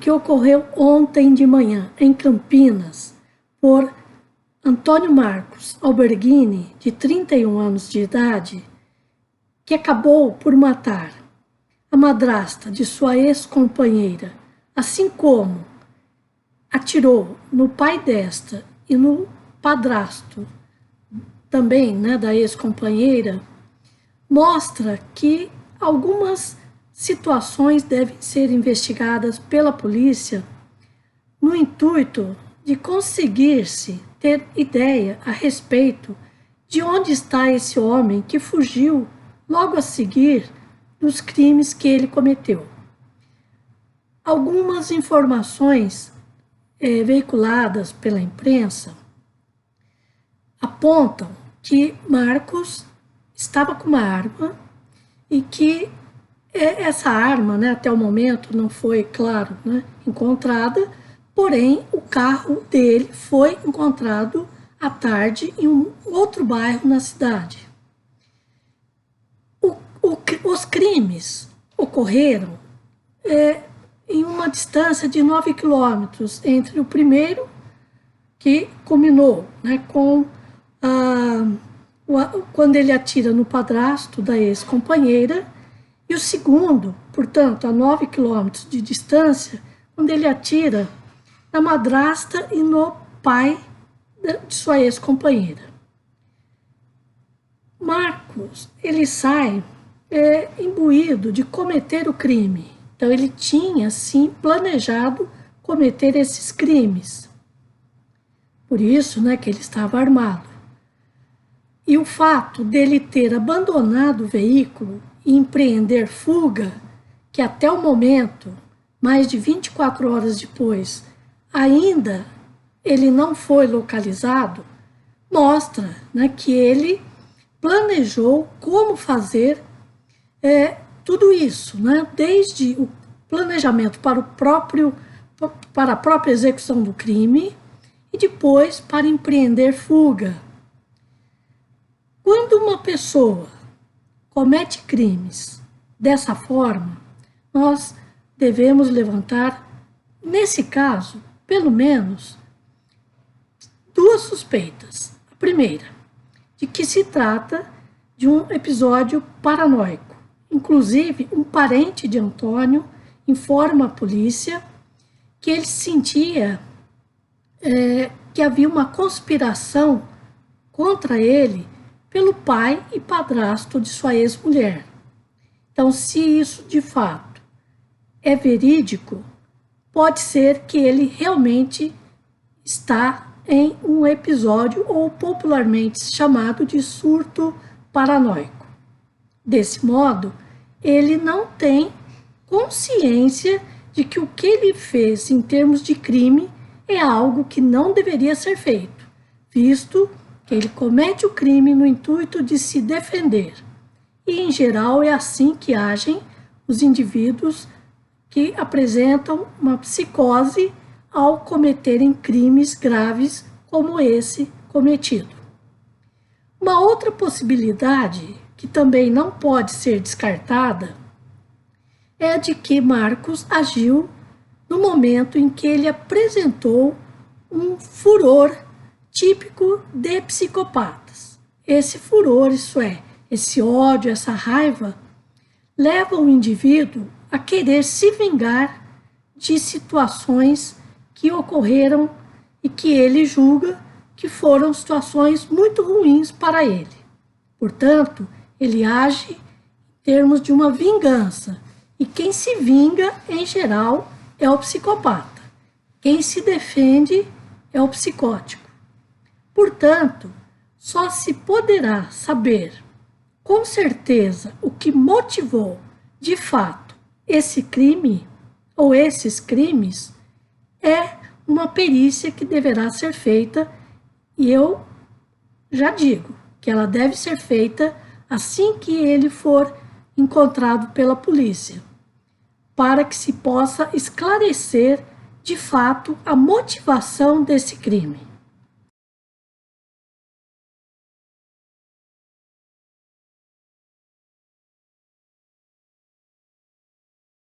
que ocorreu ontem de manhã em Campinas por Antônio Marcos Alberghini, de 31 anos de idade, que acabou por matar a madrasta de sua ex-companheira, assim como atirou no pai desta e no padrasto também, da ex-companheira, mostra que algumas situações devem ser investigadas pela polícia no intuito de conseguir-se ter ideia a respeito de onde está esse homem que fugiu logo a seguir dos crimes que ele cometeu. Algumas informações veiculadas pela imprensa apontam que Marcos estava com uma arma e que essa arma, até o momento, não foi, claro, encontrada, porém o carro dele foi encontrado à tarde em um outro bairro na cidade. Os crimes ocorreram em uma distância de 9 quilômetros entre o primeiro, que culminou com quando ele atira no padrasto da ex-companheira, e o segundo, portanto, a 9 quilômetros de distância, quando ele atira na madrasta e no pai de sua ex-companheira. Marcos, ele sai imbuído de cometer o crime. Então, ele tinha, sim, planejado cometer esses crimes. Por isso, que ele estava armado. E o fato dele ter abandonado o veículo e empreender fuga, que até o momento, mais de 24 horas depois, ainda ele não foi localizado, mostra que ele planejou como fazer tudo isso, desde o planejamento para a própria execução do crime e depois para empreender fuga. Quando uma pessoa comete crimes dessa forma, nós devemos levantar, nesse caso, pelo menos, duas suspeitas. A primeira, de que se trata de um episódio paranoico. Inclusive, um parente de Antônio informa à polícia que ele sentia que havia uma conspiração contra ele pelo pai e padrasto de sua ex-mulher. Então, se isso de fato é verídico, pode ser que ele realmente está em um episódio ou popularmente chamado de surto paranoico. Desse modo, ele não tem consciência de que o que ele fez em termos de crime é algo que não deveria ser feito, visto que ele comete o crime no intuito de se defender. E, em geral, é assim que agem os indivíduos que apresentam uma psicose ao cometerem crimes graves como esse cometido. Uma outra possibilidade, que também não pode ser descartada, é a de que Marcos agiu no momento em que ele apresentou um furor típico de psicopatas. Esse furor, isso é, esse ódio, essa raiva, leva o indivíduo a querer se vingar de situações que ocorreram e que ele julga que foram situações muito ruins para ele. Portanto, ele age em termos de uma vingança. E quem se vinga, em geral, é o psicopata. Quem se defende é o psicótico. Portanto, só se poderá saber com certeza o que motivou, de fato, esse crime ou esses crimes é uma perícia que deverá ser feita, e eu já digo que ela deve ser feita assim que ele for encontrado pela polícia, para que se possa esclarecer de fato a motivação desse crime.